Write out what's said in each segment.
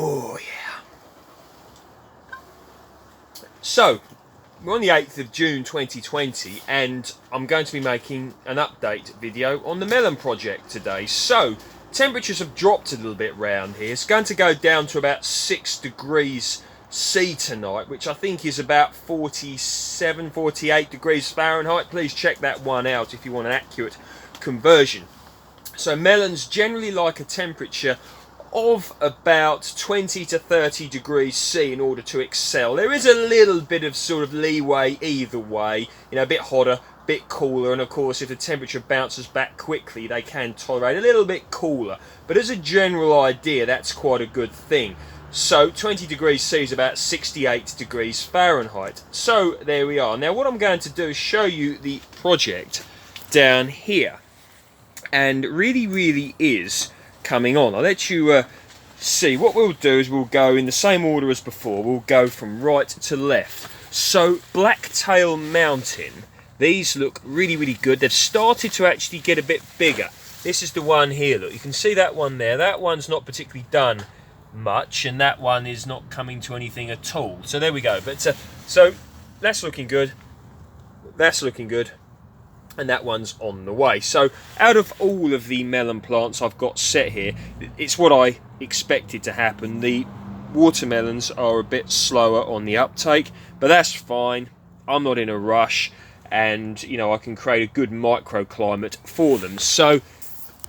Oh yeah. So, we're on the 8th of June 2020 and I'm going to be making an update video on the melon project today. So, temperatures have dropped a little bit round here. It's going to go down to about 6 degrees C tonight, which I think is about 47, 48 degrees Fahrenheit. Please check that one out if you want an accurate conversion. So melons generally like a temperature of about 20 to 30 degrees C in order to excel. There is a little bit of sort of leeway either way, you know, a bit hotter, a bit cooler, and of course if the temperature bounces back quickly they can tolerate a little bit cooler, but as a general idea that's quite a good thing. So 20 degrees C is about 68 degrees Fahrenheit. So there we are. Now what I'm going to do is show you the project down here, and really is coming on. I'll let you see. What we'll do is we'll go in the same order as before. We'll go from right to left. So Blacktail Mountain, these look really good. They've started to actually get a bit bigger. This is the one here, look, you can see that one there. That one's not particularly done much, and that one is not coming to anything at all. So there we go. But so that's looking good, that's looking good, and that one's on the way. So out of all of the melon plants I've got set here, it's what I expected to happen. The watermelons are a bit slower on the uptake, but that's fine. I'm not in a rush, and you know, I can create a good microclimate for them. So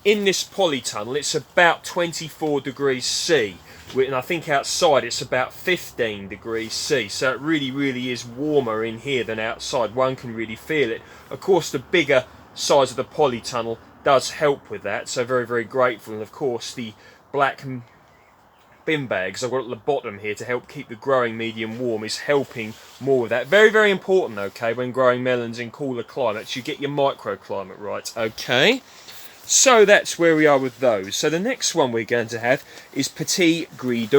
in this polytunnel it's about 24 degrees C, and I think outside it's about 15 degrees C, so it really is warmer in here than outside. One can really feel it. Of course the bigger size of the polytunnel does help with that, so very grateful. And of course the black bin bags I've got at the bottom here to help keep the growing medium warm is helping more with that. Very important, okay, when growing melons in cooler climates, you get your microclimate right, okay. So that's where we are with those. So the next one we're going to have is Petite Greed,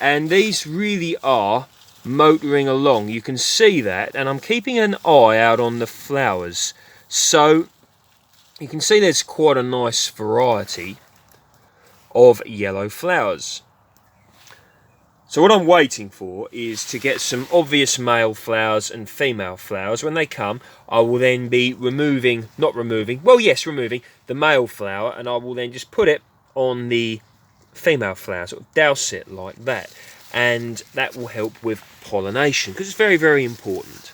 and these really are motoring along. You can see that, and I'm keeping an eye out on the flowers. So you can see there's quite a nice variety of yellow flowers. So what I'm waiting for is to get some obvious male flowers and female flowers. When they come, I will then be removing the male flower, and I will then just put it on the female flower, sort of douse it like that, and that will help with pollination, because it's very important.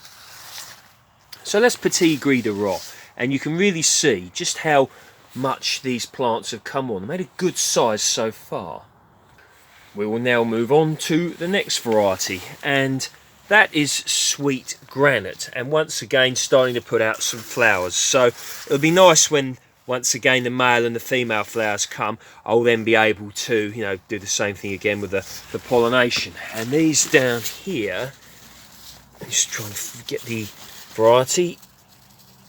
So that's Petite Greed, and you can really see just how much these plants have come on. They've made a good size so far. We will now move on to the next variety, and that is Sweet Granite, and once again starting to put out some flowers. So it'll be nice when once again the male and the female flowers come. I'll then be able to, you know, do the same thing again with the pollination. And these down here, I'm just trying to get the variety.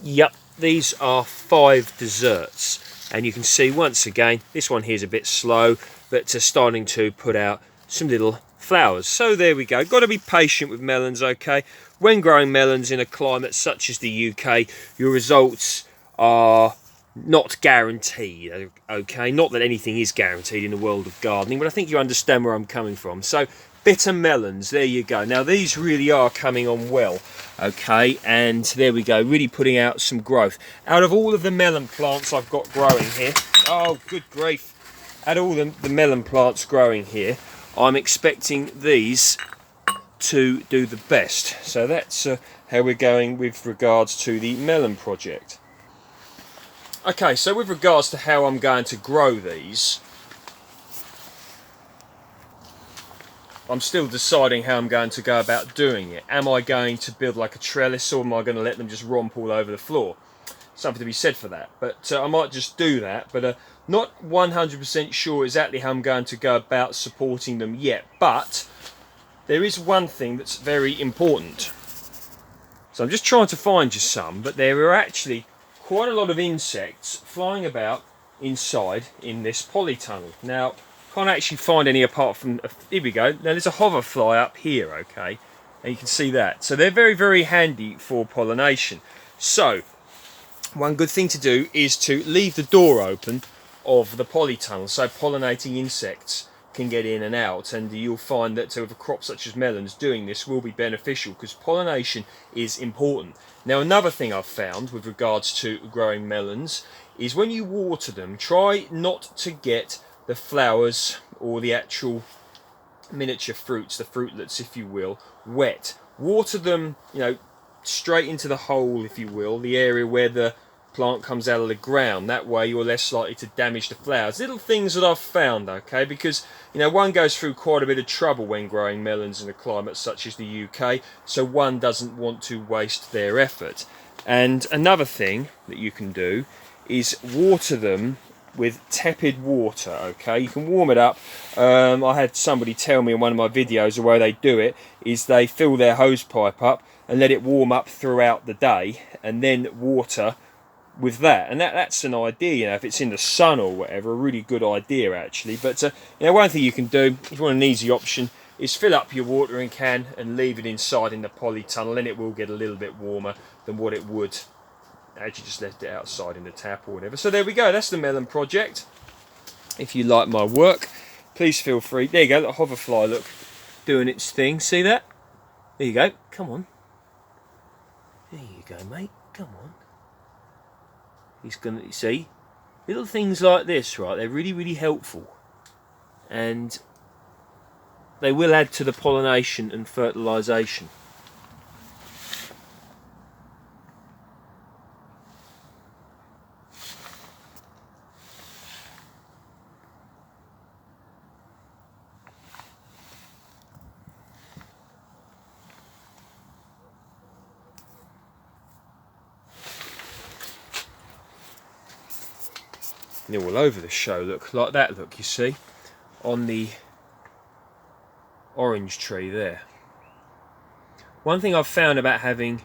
Yep, these are 5 desserts, and you can see once again this one here is a bit slow, but starting to put out some little flowers. So there we go. Got to be patient with melons, okay? When growing melons in a climate such as the UK, your results are not guaranteed, okay? Not that anything is guaranteed in the world of gardening, but I think you understand where I'm coming from. So bitter melons, there you go. Now these really are coming on well, okay? And there we go, really putting out some growth. Out of all of the melon plants I've got growing here, oh good grief, out of all the melon plants growing here, I'm expecting these to do the best. So that's how we're going with regards to the melon project. Okay, so with regards to how I'm going to grow these, I'm still deciding how I'm going to go about doing it. Am I going to build like a trellis, or am I going to let them just romp all over the floor? Something to be said for that, but I might just do that, but not 100% sure exactly how I'm going to go about supporting them yet. But there is one thing that's very important. So I'm just trying to find you some, but there are actually quite a lot of insects flying about inside in this polytunnel. Now, can't actually find any apart from, here we go. Now there's a hoverfly up here, okay, and you can see that. So they're very handy for pollination. So one good thing to do is to leave the door open of the polytunnel, so pollinating insects can get in and out, and you'll find that with a crop such as melons, doing this will be beneficial because pollination is important. Now, another thing I've found with regards to growing melons is when you water them, try not to get the flowers or the actual miniature fruits, the fruitlets if you will, wet. Water them, straight into the hole if you will, the area where the plant comes out of the ground. That way you're less likely to damage the flowers. Little things that I've found, okay, because one goes through quite a bit of trouble when growing melons in a climate such as the UK, so one doesn't want to waste their effort. And another thing that you can do is water them with tepid water, okay? You can warm it up. I had somebody tell me in one of my videos the way they do it is they fill their hose pipe up and let it warm up throughout the day and then water with that. And that's an idea, if it's in the sun or whatever, a really good idea actually. But one thing you can do if you want an easy option is fill up your watering can and leave it inside in the polytunnel, and it will get a little bit warmer than what it would as you just left it outside in the tap or whatever. So there we go, that's the melon project. If you like my work, please feel free. There you go, the hoverfly, look, doing its thing. See that? There you go, come on. There you go, mate, come on. He's gonna, see, little things like this, right, they're really, really helpful. And they will add to the pollination and fertilisation. They're all over the show, look, like that, look, you see, on the orange tree there. One thing I've found about having,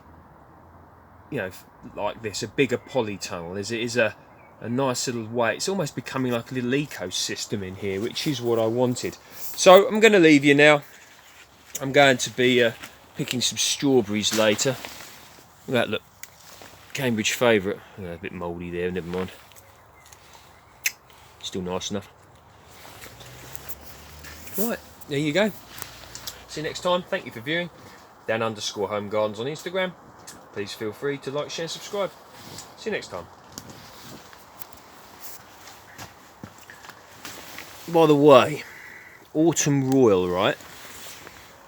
like this, a bigger polytunnel, is it is a nice little way, it's almost becoming like a little ecosystem in here, which is what I wanted. So I'm going to leave you now. I'm going to be picking some strawberries later. Look at that, look, Cambridge favourite, a bit mouldy there, never mind. Still nice enough. Right, there you go. See you next time. Thank you for viewing. Dan_Home Gardens on Instagram. Please feel free to like, share and subscribe. See you next time. By the way, Autumn Royal, right?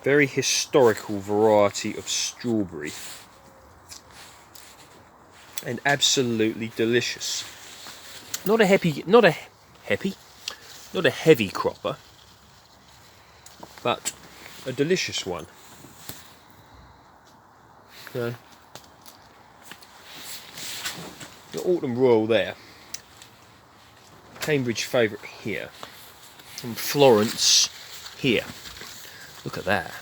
Very historical variety of strawberry. And absolutely delicious. Not a heavy cropper, but a delicious one. The Autumn Royal there, Cambridge favourite here, and Florence here. Look at that.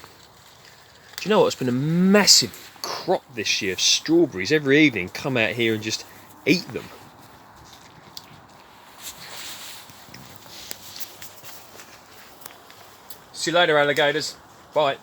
Do you know what? It's been a massive crop this year of strawberries. Every evening come out here and just eat them. See you later, alligators. Bye.